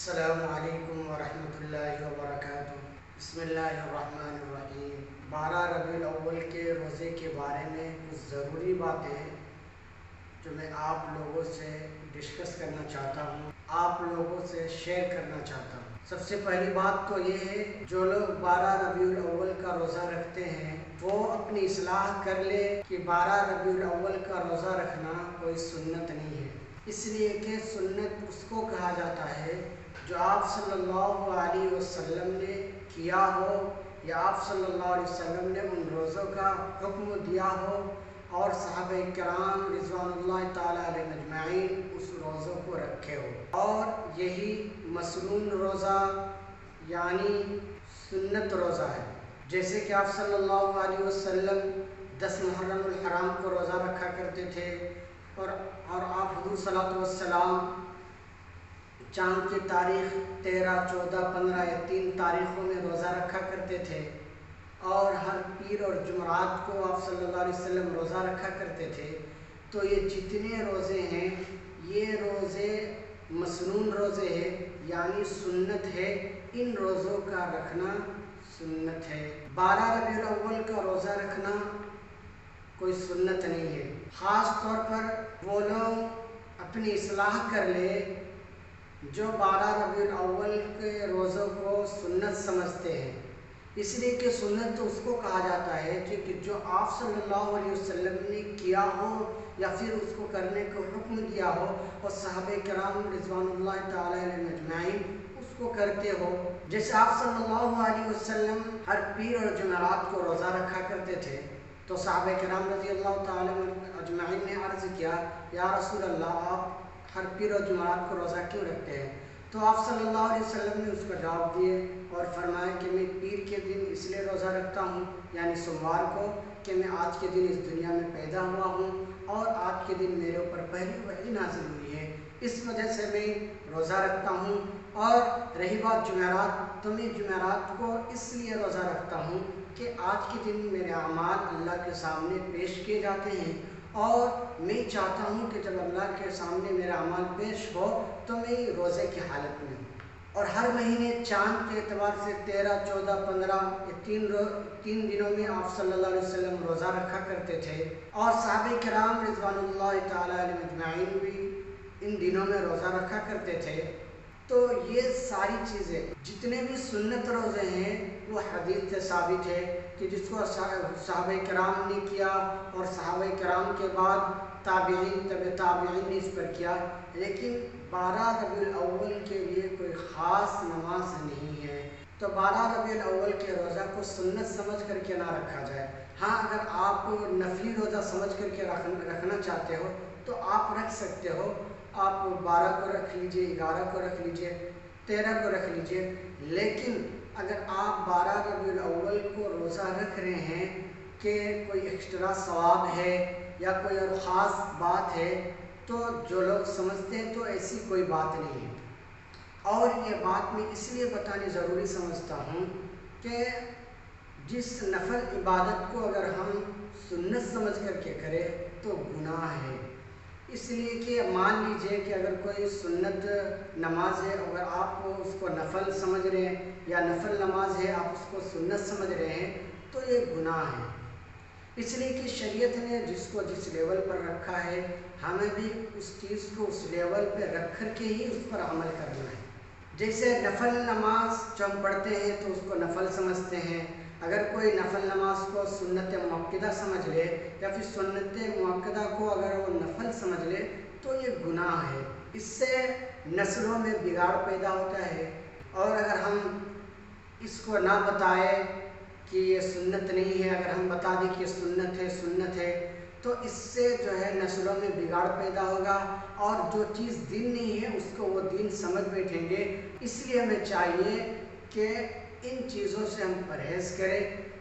السلام علیکم ورحمۃ اللہ وبرکاتہ۔ بسم اللہ الرحمن الرحیم۔ 12 ربیع الاول کے روزے کے بارے میں کچھ ضروری باتیں ہیں جو میں آپ لوگوں سے ڈسکس کرنا چاہتا ہوں، آپ لوگوں سے شیئر کرنا چاہتا ہوں۔ سب سے پہلی بات تو یہ ہے، جو لوگ 12 ربیع الاول کا روزہ رکھتے ہیں وہ اپنی اصلاح کر لے کہ 12 ربیع الاول کا روزہ رکھنا کوئی سنت نہیں ہے، اس لیے کہ سنت اس کو کہا جاتا ہے جو آپ صلی اللہ علیہ وسلم نے کیا ہو، یا آپ صلی اللہ علیہ وسلم نے ان روزوں کا حکم دیا ہو اور صحابہ کرام رضوان اللہ تعالیٰ علیہ اجمعین اس روزوں کو رکھے ہو، اور یہی مسنون روزہ یعنی سنت روزہ ہے۔ جیسے کہ آپ صلی اللہ علیہ وسلم 10 محرم الحرام کو روزہ رکھا کرتے تھے، اور آپ حضور صلی اللہ علیہ وسلم چاند کی تاریخ 13، 14، 15 یا 3 تاریخوں میں روزہ رکھا کرتے تھے، اور ہر پیر اور جمعرات کو آپ صلی اللہ علیہ وسلم روزہ رکھا کرتے تھے۔ تو یہ جتنے روزے ہیں یہ روزے مسنون روزے ہیں، یعنی سنت ہے، ان روزوں کا رکھنا سنت ہے۔ 12 ربیع الاول کا روزہ رکھنا کوئی سنت نہیں ہے۔ خاص طور پر وہ لوگ اپنی اصلاح کر لے جو 12 ربیع الاول کے روزوں کو سنت سمجھتے ہیں، اس لیے کہ سنت تو اس کو کہا جاتا ہے کہ جو آپ صلی اللہ علیہ وسلم نے کیا ہو یا پھر اس کو کرنے کو حکم دیا ہو، اور صحابہ کرام رضوان اللہ تعالیٰ علیہ اجمعین اس کو کرتے ہو۔ جیسے آپ صلی اللہ علیہ وسلم ہر پیر اور جمعرات کو روزہ رکھا کرتے تھے، تو صحابہ کرام رضی اللہ تعالیٰ اجمعین نے عرض کیا، یا رسول اللہ آپ ہر پیر اور جمعرات کو روزہ کیوں رکھتے ہیں؟ تو آپ صلی اللہ علیہ وسلم نے اس کو جواب دیے اور فرمایا کہ میں پیر کے دن اس لیے روزہ رکھتا ہوں، یعنی سوموار کو، کہ میں آج کے دن اس دنیا میں پیدا ہوا ہوں اور آج کے دن میرے اوپر پہلی وحی نازل ہوئی ہے، اس وجہ سے میں روزہ رکھتا ہوں۔ اور رہی بات جمعرات، تو میں جمعرات کو اس لیے روزہ رکھتا ہوں کہ آج کے دن میرے اعمال اللہ کے سامنے پیش کیے جاتے ہیں، اور میں چاہتا ہوں کہ جب اللہ کے سامنے میرا اعمال پیش ہو تو میں روزے کی حالت میں ہوں۔ اور ہر مہینے چاند کے اعتبار سے 13، 14، 15 یہ 3 دنوں میں آپ صلی اللہ علیہ وسلم روزہ رکھا کرتے تھے، اور صحابہ کرام رضوان اللہ تعالیٰ علیہ اجمعین بھی ان دنوں میں روزہ رکھا کرتے تھے۔ تو یہ ساری چیزیں جتنے بھی سنت روزے ہیں وہ حدیث سے ثابت ہے کہ جس کو صحابہ کرام نے کیا، اور صحابہ کرام کے بعد تابعین، تابعین نے اس پر کیا، لیکن 12 ربیع الاول کے لیے کوئی خاص نماز نہیں ہے۔ تو 12 ربیع الاول کے روزہ کو سنت سمجھ کر کے نہ رکھا جائے۔ ہاں، اگر آپ نفلی روزہ سمجھ کر کے رکھنا چاہتے ہو تو آپ رکھ سکتے ہو، آپ 12 کو رکھ لیجئے، 11 کو رکھ لیجئے، 13 کو رکھ لیجئے، لیکن اگر آپ 12 ربیع الاول کو روزہ رکھ رہے ہیں کہ کوئی ایکسٹرا ثواب ہے یا کوئی اور خاص بات ہے، تو جو لوگ سمجھتے ہیں تو ایسی کوئی بات نہیں ہے۔ اور یہ بات میں اس لیے بتانی ضروری سمجھتا ہوں کہ جس نفل عبادت کو اگر ہم سنت سمجھ کر کے کریں تو گناہ ہے، اس لیے کہ مان لیجئے کہ اگر کوئی سنت نماز ہے، اگر آپ اس کو نفل سمجھ رہے ہیں، یا نفل نماز ہے آپ اس کو سنت سمجھ رہے ہیں، تو یہ گناہ ہے، اس لیے کہ شریعت نے جس کو جس لیول پر رکھا ہے ہمیں بھی اس چیز کو اس لیول پہ رکھ کر کے ہی اس پر عمل کرنا ہے۔ جیسے نفل نماز جو ہم پڑھتے ہیں تو اس کو نفل سمجھتے ہیں، اگر کوئی نفل نماز کو سنت مؤکدہ سمجھ لے یا پھر سنت مؤکدہ کو اگر وہ نفل سمجھ لے تو یہ گناہ ہے، اس سے نسلوں میں بگاڑ پیدا ہوتا ہے۔ اور اگر ہم اس کو نہ بتائیں کہ یہ سنت نہیں ہے، اگر ہم بتا دیں کہ سنت ہے تو اس سے جو ہے نسلوں میں بگاڑ پیدا ہوگا، اور جو چیز دین نہیں ہے اس کو وہ دین سمجھ بیٹھیں گے۔ اس لیے ہمیں چاہیے کہ ان چیزوں سے ہم پرہیز کریں۔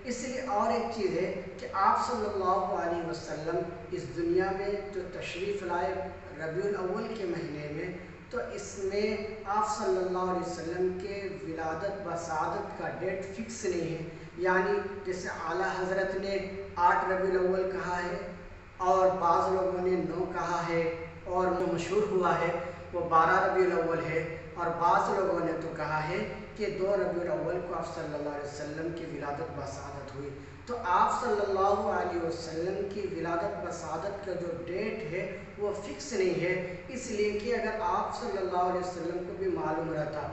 اس لیے اور ایک چیز ہے کہ آپ صلی اللہ علیہ وسلم اس دنیا میں جو تشریف لائے ربیع الاول کے مہینے میں، تو اس میں آپ صلی اللہ علیہ وسلم کے ولادت بسعادت کا ڈیٹ فکس نہیں ہے، یعنی جیسے اعلیٰ حضرت نے 8 ربیع الاول کہا ہے، اور بعض لوگوں نے 9 کہا ہے، اور جو مشہور ہوا ہے وہ 12 ربیع الاول ہے، اور بعض لوگوں نے تو کہا ہے کہ 2 ربیع الاول کو آپ صلی اللہ علیہ وسلم کی ولادت بسعادت ہوئی۔ تو آپ صلی اللہ علیہ وسلم کی ولادت بسعادت کا جو ڈیٹ ہے وہ فکس نہیں ہے، اس لیے کہ اگر آپ صلی اللہ علیہ وسلم کو بھی معلوم رہتا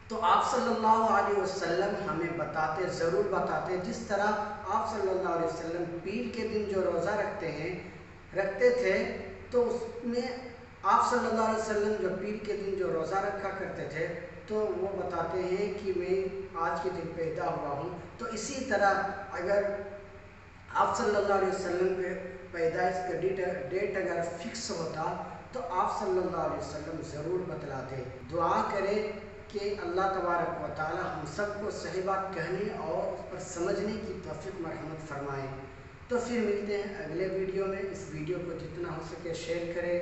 تو آپ صلی اللہ علیہ وسلم ہمیں ضرور بتاتے۔ جس طرح آپ صلی اللہ علیہ وسلم پیر کے دن جو روزہ رکھتے تھے، تو اس میں آپ صلی اللہ علیہ وسلم جو پیر کے دن جو روزہ رکھا کرتے تھے تو وہ بتاتے ہیں کہ میں آج کے دن پیدا ہوا ہوں۔ تو اسی طرح اگر آپ صلی اللہ علیہ وسلم کے پیدائش کا ڈیٹ اگر فکس ہوتا تو آپ صلی اللہ علیہ وسلم ضرور بتلاتے۔ دعا کرے کہ اللہ تبارک و تعالی ہم سب کو صحیح بات کہنے اور اس پر سمجھنے کی توفیق مرحمت فرمائے۔ تو پھر ملتے ہیں اگلے ویڈیو میں۔ اس ویڈیو کو جتنا ہو سکے شیئر کریں،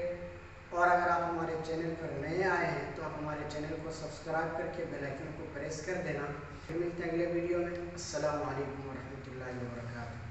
اور اگر آپ ہمارے چینل پر نئے آئے ہیں تو آپ ہمارے چینل کو سبسکرائب کر کے بیل آئیکن کو پریس کر دینا۔ پھر ملتے ہیں اگلے ویڈیو میں۔ السلام علیکم ورحمۃ اللہ وبرکاتہ۔